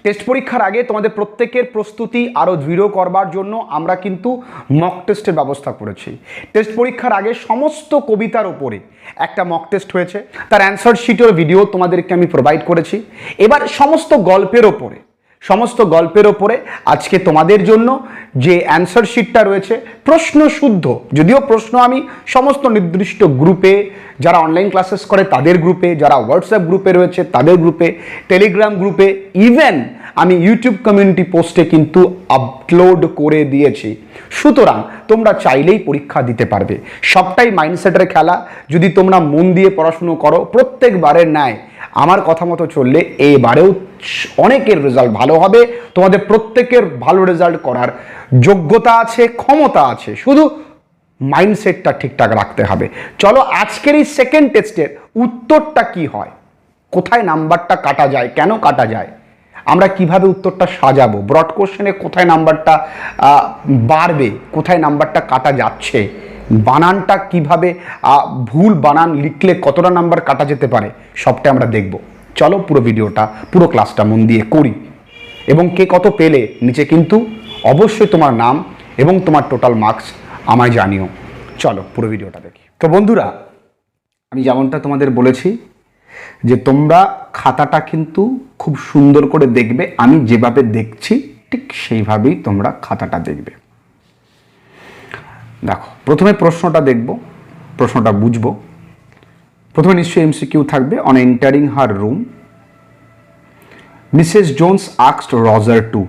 Test পরীক্ষার আগে তোমাদের প্রত্যেকের প্রস্তুতি আরও দৃঢ় করবার জন্য আমরা কিন্তু মক টেস্টের ব্যবস্থা করেছি। টেস্ট পরীক্ষার আগে সমস্ত কবিতার ওপরে একটা মক টেস্ট হয়েছে, তার অ্যান্সার শিটের ভিডিও তোমাদেরকে আমি প্রোভাইড করেছি। এবার সমস্ত গল্পের ওপরে আজকে তোমাদের জন্য যে অ্যান্সার শিটটা রয়েছে প্রশ্ন শুদ্ধ, যদিও প্রশ্ন আমি সমস্ত নির্দিষ্ট গ্রুপে, যারা অনলাইন ক্লাসেস করে তাদের গ্রুপে, যারা হোয়াটসঅ্যাপ গ্রুপে রয়েছে তাদের গ্রুপে, টেলিগ্রাম গ্রুপে, ইভেন আমি ইউটিউব কমিউনিটি পোস্টে কিন্তু আপলোড করে দিয়েছি। সুতরাং তোমরা চাইলেই পরীক্ষা দিতে পারবে। সবটাই মাইন্ডসেটের খেলা। যদি তোমরা মন দিয়ে পড়াশুনো করো, প্রত্যেকবারের ন্যায় আমার কথা মতো চললে এবারেও অনেকের রেজাল্ট ভালো হবে। তোমাদের প্রত্যেকের ভালো রেজাল্ট করার যোগ্যতা আছে, ক্ষমতা আছে, শুধু মাইন্ডসেটটা ঠিকঠাক রাখতে হবে। চলো আজকের এই সেকেন্ড টেস্টের উত্তরটা কি হয়, কোথায় নাম্বারটা কাটা যায়, কেন কাটা যায়, আমরা কিভাবে উত্তরটা সাজাবো, ব্রড কোশ্চেনে কোথায় নাম্বারটা বাড়বে, কোথায় নাম্বারটা কাটা যাচ্ছে, বানানটা কিভাবে ভুল বানান লিখলে কতটা নাম্বার কাটা যেতে পারে, সবটা আমরা দেখব। চলো পুরো ক্লাসটা মন দিয়ে করি এবং কে কত পেলে নিচে কিন্তু অবশ্যই তোমার নাম এবং তোমার টোটাল মার্কস আমায় জানিও। চলো পুরো ভিডিওটা দেখি। তো বন্ধুরা, আমি যেমনটা তোমাদের বলেছি যে তোমরা খাতাটা কিন্তু খুব সুন্দর করে দেখবে। আমি যেভাবে দেখছি ঠিক সেইভাবেই তোমরা খাতাটা দেখবে। দেখো, প্রথমে প্রশ্নটা দেখব, প্রশ্নটা বুঝবো। প্রথমে নিশ্চয়ই এমসিকিউ থাকবে। On entering her room, Mrs Jones asked Roger to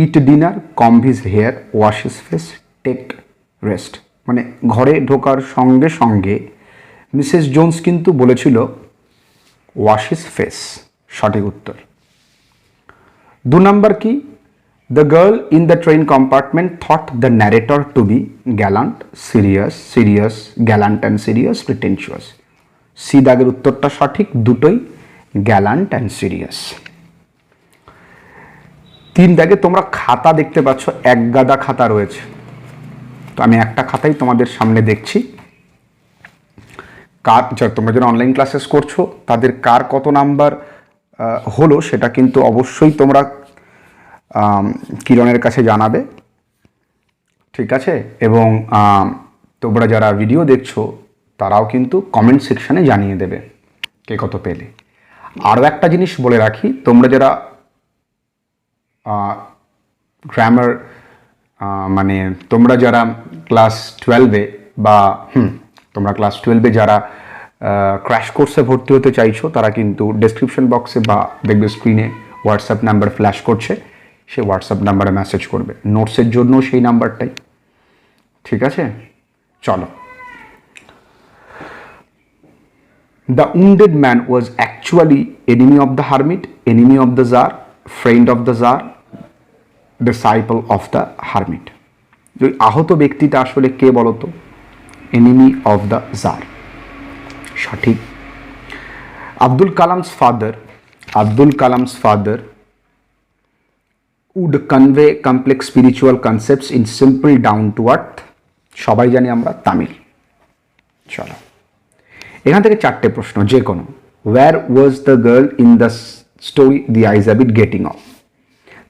eat dinner, comb his hair, wash his face, take rest. মানে ঘরে ঢোকার সঙ্গে সঙ্গে মিসেস জোন্স কিন্তু বলেছিল ওয়াশ হিজ ফেস, সঠিক উত্তর। 2 নম্বর কি, the girl in the train compartment thought the narrator to be gallant, serious, gallant and serious, pretentious. C দাগের উত্তরটা সঠিক, দুটোই গ্যালান্ট অ্যান্ড সিরিয়াস। 3 দাগে তোমরা খাতা দেখতে পাচ্ছ, এক গাদা খাতা রয়েছে। তো আমি একটা খাতাই তোমাদের সামনে দেখছি। তোমরা যারা অনলাইন ক্লাসেস করছো তাদের কার কত নাম্বার হলো সেটা কিন্তু অবশ্যই তোমরা কিরণের কাছে জানাবে, ঠিক আছে? এবং তোমরা যারা ভিডিও দেখছো তারাও কিন্তু কমেন্ট সেকশানে জানিয়ে দেবে কে কত পেলে। আরও একটা জিনিস বলে রাখি, তোমরা যারা গ্রামার মানে তোমরা যারা ক্লাস 12-এ বা তোমরা ক্লাস 12-এ যারা ক্র্যাশ কোর্সে ভর্তি হতে চাইছো তারা কিন্তু ডেসক্রিপশন বক্সে বা দেখবে স্ক্রিনে হোয়াটসঅ্যাপ নাম্বার ফ্ল্যাশ করছে, সেই হোয়াটসঅ্যাপ নাম্বারে মেসেজ করবে। নোটসের জন্য সেই নাম্বারটাই, ঠিক আছে? চলো। The wounded man was actually enemy of the hermit, enemy of the tsar, friend of the tsar, disciple of the hermit. ওই আহত ব্যক্তিটা আসলে কে বলতো? এনিমি অফ দ্য জার, সঠিক। Abdul Kalam's father would convey complex spiritual concepts in simple down to earth, সবাই জানি আমরা, তামিল। চলো, এখান থেকে 4টে প্রশ্ন যে কোনো। where was the girl in the story the eyes habit getting off?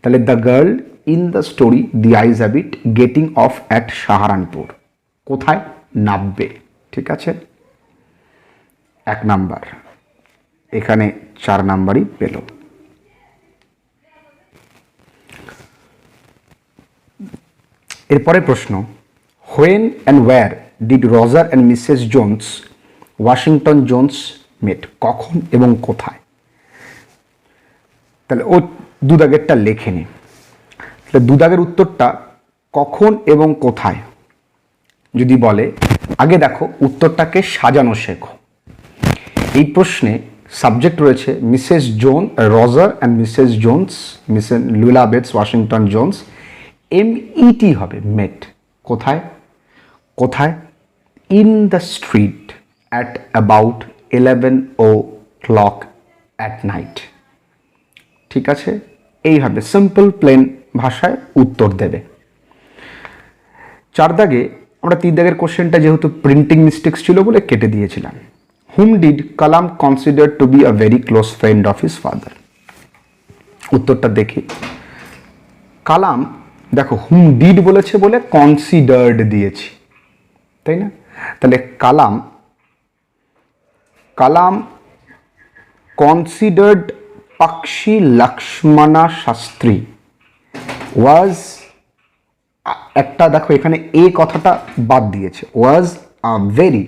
তাহলে the girl in the story the eyes habit getting off at Saharanpur, কোথায়? নামবে, ঠিক আছে? 1 নাম্বার, এখানে 4 নাম্বারই পেল। এরপরে প্রশ্ন, when and where did Roger and Mrs Jones Washington Jones met, কখন এবং কোথায়? তাহলে ও 2 দাগেরটা লেখে নি। তাহলে 2 দাগের উত্তরটা কখন এবং কোথায় যদি বলে, আগে দেখো উত্তরটাকে সাজানো শেখো। এই প্রশ্নে সাবজেক্ট রয়েছে Mrs Roger and Mrs Jones, Mrs Luella Bates Washington Jones, MET হবে, মেট। কোথায়? In the street at about 11 o'clock at night, ঠিক আছে? এইভাবে সিম্পল প্লেন ভাষায় উত্তর দেবে। 4 দাগে আমরা 3 দাগের কোশ্চেনটা যেহেতু প্রিন্টিং মিস্টেক্স ছিল বলে কেটে দিয়েছিলাম। Whom did Kalam consider to be a very close friend of his father, উত্তরটা দেখি। কালাম, দেখো হুম ডিড বলেছে বলে কনসিডার্ড দিয়েছি, তাই না? তাহলে কালাম কনসিডার্ড পাকশি লক্ষ্মণা শাস্ত্রী ওয়াজ, একটা দেখো এখানে এ কথাটা বাদ দিয়েছে, was a very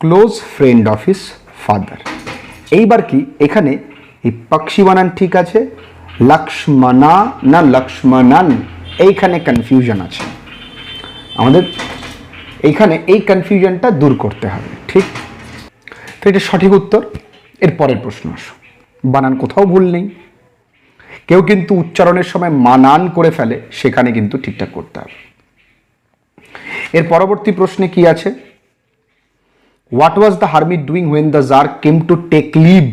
close friend of his father. এইবার কি এখানে এই পাকশি বানান ঠিক আছে, লক্ষ্মণা না লক্ষ্মণান, এইখানে কনফিউশন আছে, আমাদের এইখানে এই কনফিউশনটা দূর করতে হবে, ঠিক? তো এটা সঠিক উত্তর। এর পরের প্রশ্ন আসো, বানান কোথাও ভুল নেই, কেউ কিন্তু উচ্চারণের সময় মানান করে ফেলে, সেখানে কিন্তু ঠিকঠাক করতে হবে। এর পরবর্তী প্রশ্নে কি আছে, what was the hermit doing when the tsar came to take leave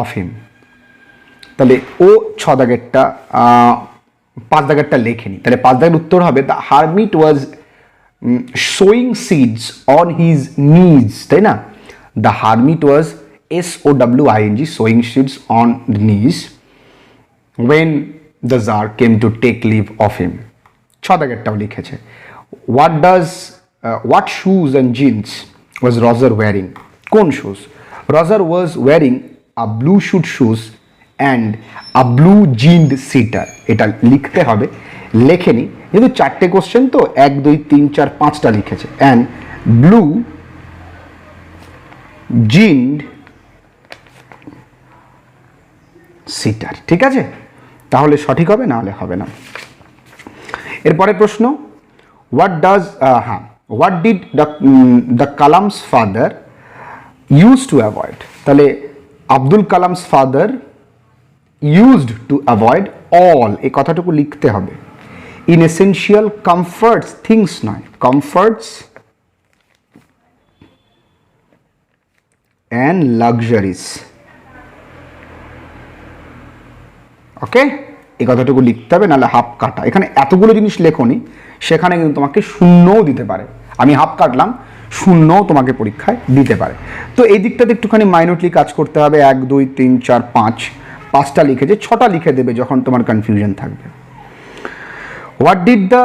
of him? তাহলে ও 6 দাগেরটা 5 দাগেরটা লেখেনি, তাহলে 5 দাগের উত্তর হবে the hermit was sowing seeds on his knees, তাই না? The hermit was SOWING sowing seeds on the knees when the Tsar came to take leave of him. 6 দাগেরটাও লিখেছে। What shoes and jeans was Roger wearing? কোন shoes? Roger was wearing a blue suit shoes and a blue jeaned seater. এটা লিখতে হবে, লেখেনি কিন্তু 4টে question তো 1 2 3 4 5টা লিখেছে, and blue jeaned seater, ঠিক আছে? তাহলে সঠিক হবে, না হলে হবে না। এরপরে প্রশ্ন, what did the Kalam's father used to avoid? তাহলে Abdul Kalam's father used to avoid all, এই কথাটুকু লিখতে হবে। in essential comforts, things নয়, comforts and luxuries, ওকে? এই কথাটুকু লিখতে হবে, নাহলে হাফ কাটা। এখানে এতগুলো জিনিস লেখনি, সেখানে কিন্তু তোমাকে শূন্যও দিতে পারে, আমি হাফ কাটলাম, শূন্যও তোমাকে পরীক্ষায় দিতে পারে। তো এই দিকটাতে একটুখানি মাইনরলি কাজ করতে হবে। 1 2 3 4 5টা লিখেছে, 6টা লিখে দেবে যখন তোমার কনফিউশন থাকবে। What did the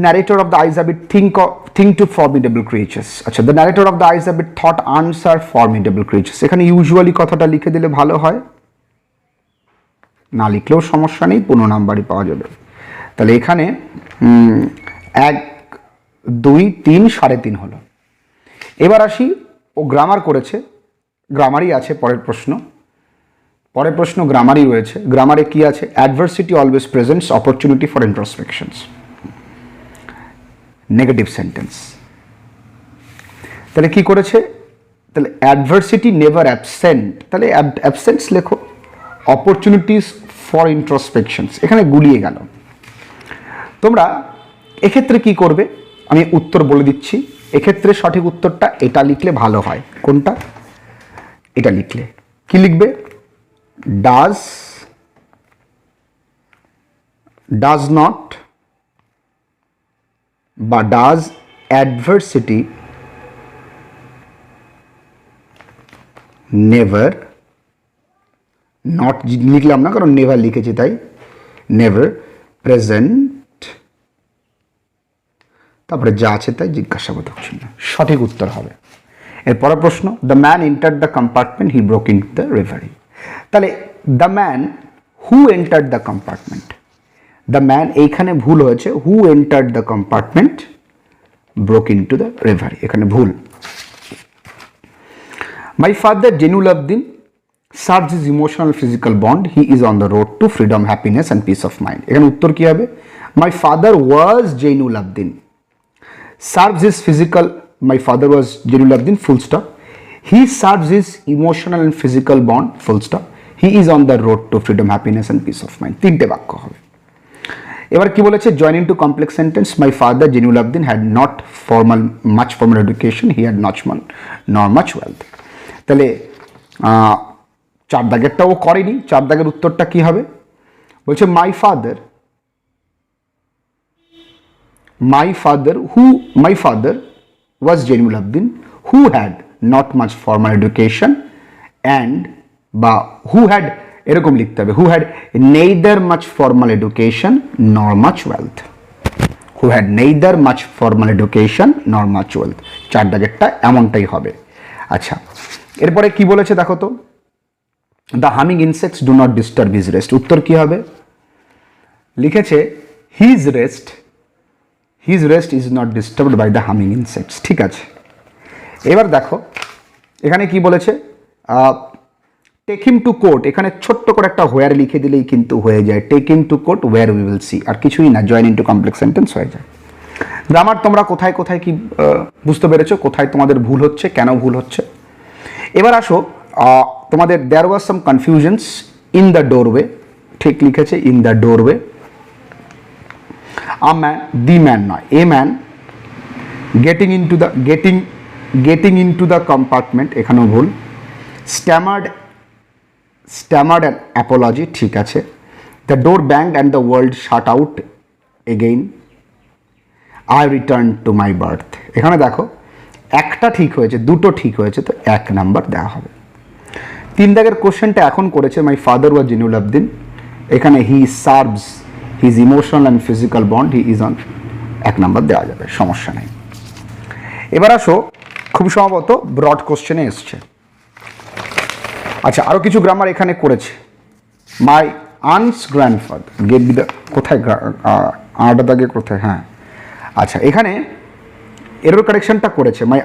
narrator of the Eyes of It think to formidable creatures? আচ্ছা, the narrator of the Eyes of It thought ants are formidable creatures, এখানে ইউজুয়ালি কথাটা লিখে দিলে ভালো হয়, না লিখলেও সমস্যা নেই, 15 নাম্বারই পাওয়া যাবে। তাহলে এখানে 1 2 3 3.5 হলো। এবার আসি, ও গ্রামার করেছে, গ্রামারই আছে পরের প্রশ্ন গ্রামারই রয়েছে। গ্রামারে কি আছে? Adversity always presents opportunity for introspections, negative sentence. তাহলে কি করেছে? তাহলে অ্যাডভার্সিটি নেভার অ্যাবসেন্ট, তাহলে অ্যাবসেন্টস লেখো, অপরচুনিটিস ফর ইন্ট্রোস্পেকশনস, এখানে গুলিয়ে গেল। তোমরা এক্ষেত্রে কি করবে আমি উত্তর বলে দিচ্ছি। এক্ষেত্রে সঠিক উত্তরটা এটা লিখলে ভালো হয়। কোনটা? এটা লিখলে কি লিখবে? does not বা does adversity never, not লিখলাম না কারণ নেভার লিখেছি তাই, নেভার প্রেজেন্ট, তারপরে যা আছে তাই জিজ্ঞাসাবোধক চিহ্ন, সঠিক উত্তর হবে। এরপরের প্রশ্ন, the man entered the compartment he broke into the reverie. তাহলে the man who entered the compartment, the man এইখানে ভুল হয়েছে, who entered the compartment broke into the reverie, এখানে ভুল। My father Jainul Abdeen serves his emotional physical bond, he is on the road to freedom, happiness and peace of mind, এখানে উত্তর কি হবে? My father was Jainul Abdin serves his physical, my father was Jainul Abdin full stop, he serves his emotional and physical bond full stop, he is on the road to freedom, happiness and peace of mind, তিনটে বাক্য হবে। এবার কি বলেছে? join into complex sentence, my father Jainul Abdin had not much formal education, he had not nor much wealth। তাহলে 4 দাগেরটা ও করেনি, 4 দাগের উত্তরটা কি হবে? বলছে my father was Jainul Abdin who had not much formal education and বা who had এরকম লিখতে হবে, who had neither much formal education nor much wealth, who had neither much formal education nor much wealth, 4 দাগেরটা এমনটাই হবে। আচ্ছা, এরপরে কি বলেছে দেখো তো, the humming insects do not disturb his rest, উত্তর কি হবে? লিখেছে his rest is not disturbed by the humming insects, ঠিক আছে। এবার দেখো এখানে কি বলেছে, টেক হিম টু কোর্ট, এখানে ছোট্ট করে একটা হোয়ার লিখে দিলেই কিন্তু হয়ে যায়, take him to court where we will see, আর কিছুই না, জয়েন ইনটু কমপ্লেক্স সেন্টেন্স হয়ে যায়। গ্রামার তোমরা কোথায় কোথায় কি বুঝতে পেরেছো, কোথায় তোমাদের ভুল হচ্ছে, কেন ভুল হচ্ছে। এবার আসো তোমাদের there was some confusions in the doorway, ঠিক লিখেছে in the doorway, a man, the man নয়, a man getting into the compartment, এখানেও ভুল, স্ট্যামার্ড অ্যান অ্যাপোলজি, ঠিক আছে, the door banged and the world shut out again, I return to my berth, এখানে দেখো একটা ঠিক হয়েছে, দুটো ঠিক হয়েছে, তো 1 নাম্বার দেওয়া হবে। 3 দাগের কোশ্চেনটা এখন করেছে মাই ফাদার ওয়াজ জিনুল আবদিন, এখানে he serves his emotional and physical bond, he is on, 1 number দেওয়া যাবে, সমস্যা নেই। এবার আসো খুব সম্ভবত ব্রড কোশ্চেনে এসছে। আচ্ছা, আরও কিছু গ্রামার এখানে করেছে, my aunts grandfather, get the, কোথায় 8 দাগে কোথায়, হ্যাঁ আচ্ছা, এখানে এরর কারেকশনটা করেছে, my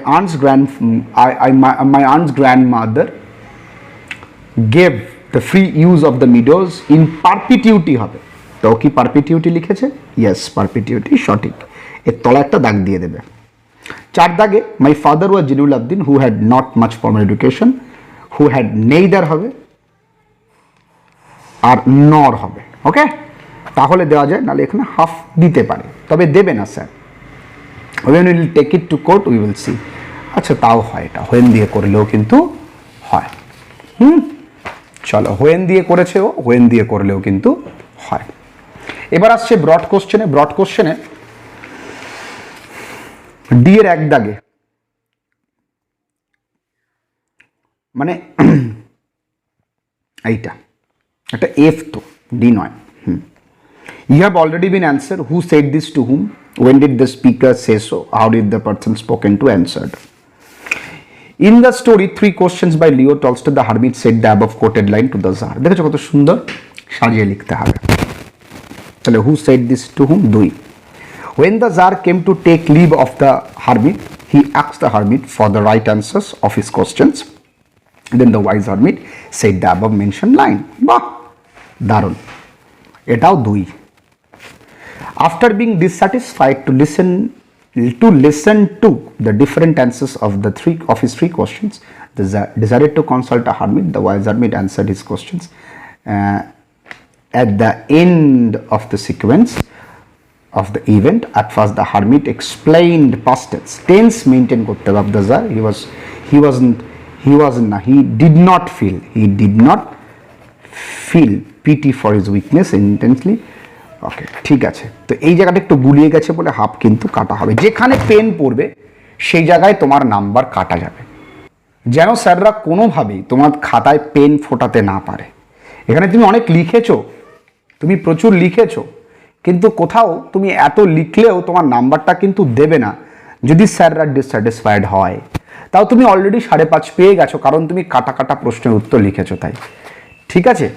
aunt's grandmother gave the free use of the meadows in perpetuity হবে, তো কি পারপিটিউটি লিখেছে, ইয়েস পারপিটিউটি সঠিক, এর তলা একটা দাগ দিয়ে দেবে। 4 দাগে my father was Jainul Abdeen who had not much formal education, who had neither হবে আর নর হবে, ওকে, তাহলে দেওয়া যায়, নাহলে এখানে হাফ দিতে পারে, তবে দেবে না sir, when we will take it to court we will see, আচ্ছা তাও হয়, এটা হোয়েন দিয়ে করলেও কিন্তু হয়, চলো হোয়েন দিয়ে করেছে ও, হোয়েন দিয়ে করলেও কিন্তু হয়। এবার আসছে ব্রড কোশ্চেনে ডি এর 1 দাগে, মানে এইটা একটা এফ, তো ডি নয়, You have already been answered. Who said this to whom? When did the speaker say so? How did the person spoken to answered? In the story, 3 questions by Leo Tolstoy, the hermit said the above quoted line to the Tsar. দেখেছো কত সুন্দর সাজিয়ে লিখতে হবে। তাহলে who said this to whom? 2. When the Tsar came to take leave of the hermit, he asked the hermit for the right answers of his questions. Then the wise hermit said the above mentioned line. বাহ, দারুণ, এটাও 2। After being dissatisfied to listen to the different answers of his 3 questions, the Tsar decided to consult a hermit. The wise hermit answered his questions. At the end of the sequence of the event, at first the hermit explained past tense maintain korte hobe of the Tsar. He did not feel pity for his weakness intensely. ওকে, ঠিক আছে, তো এই জায়গাটা একটু গুলিয়ে গেছে বলে half কিন্তু কাটা হবে, যেখানে পেন পড়বে সেই জায়গায় তোমার নাম্বার কাটা যাবে, যেন স্যাররা কোনোভাবেই তোমার খাতায় পেন ফোটাতে না পারে। এখানে তুমি অনেক লিখেছো, তুমি প্রচুর লিখেছো, কিন্তু কোথাও তুমি এত লিখলেও তোমার নাম্বারটা কিন্তু দেবে না যদি স্যাররা ডিসস্যাটিসফাইড হয়। তাও তুমি অলরেডি 5.5 পেয়ে গেছো, কারণ তুমি কাটা কাটা প্রশ্নের উত্তর লিখেছো তাই, ঠিক আছে।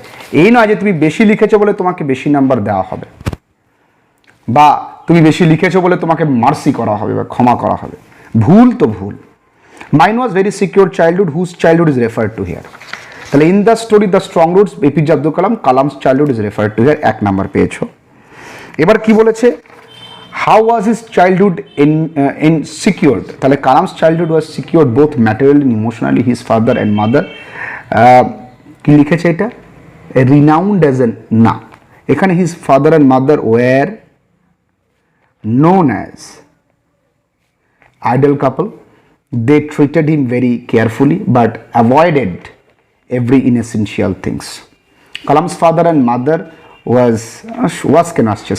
এই নয় যে তুমি বেশি লিখেছো বলে তোমাকে বেশি নাম্বার দেওয়া হবে, বা তুমি বেশি লিখেছো বলে তোমাকে মার্সি করা হবে বা ক্ষমা করা হবে, ভুল তো ভুল। Mine was very secure childhood, whose childhood is referred to here, তাহলে in the story the strong roots APJ Abdul Kalam's childhood is referred to here, 1 number পেয়েছো। এবার কি বলেছে, how was his childhood in secured, তাহলে Kalam's childhood was secured both materially and emotionally, his father and mother, কি লিখেছে এটা, renowned as an, না, এখানে his father and mother were known as ideal couple. They treated him very carefully but avoided every inessential things. Kalam's father and mother was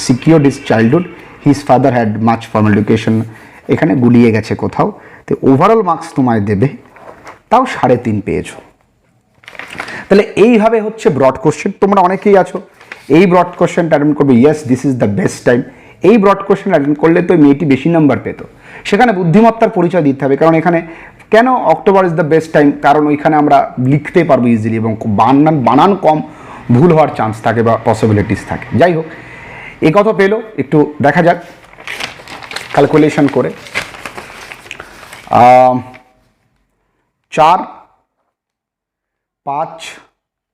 secured his childhood. His father had much formal education. এখানে গুলিয়ে গেছে কোথাও, তো overall marks তোমায় দেবে, তাও 3.5 পেয়েছো। তাহলে এইভাবে হচ্ছে ব্রড কোশ্চেন। তোমরা অনেকেই আছো এই ব্রড কোশ্চেনটা অ্যাটেন্ড করবে, yes this is the best time. এই ব্রড কোশ্চেন অ্যাটেন্ড করলে তো মেয়েটি বেশি নাম্বার পেত। সেখানে বুদ্ধিমত্তার পরিচয় দিতে হবে, কারণ এখানে কেন October is the best time, কারণ ওইখানে আমরা লিখতে পারবো ইজিলি এবং বানান কম ভুল হওয়ার চান্স থাকে বা পসিবিলিটিস থাকে। যাই হোক, এ কত পেলো একটু দেখা যাক ক্যালকুলেশন করে। 4, 5,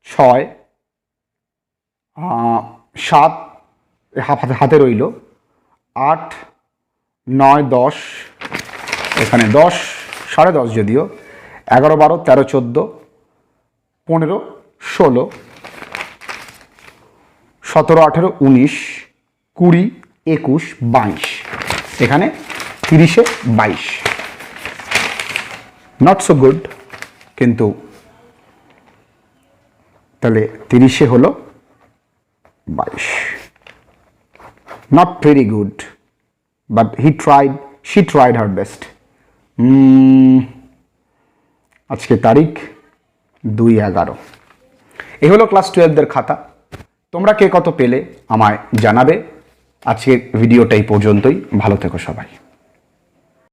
6, 7 হাতে রইল, 8, 9, 10, এখানে 10, 10.5 যদিও, 11, 12, 13, 14, 15, 16, 17, 18, 19, 20, 21, 22, এখানে 30-এ 22। নট সো গুড, কিন্তু তাহলে 30-এ হলো 22। Not very good, but she tried her best. আজকে তারিখ 2/11। এই হলো ক্লাস 12দের খাতা। তোমরা কে কত পেলে আমায় জানাবে। আজকের ভিডিওটা এই পর্যন্তই। ভালো থেকো সবাই।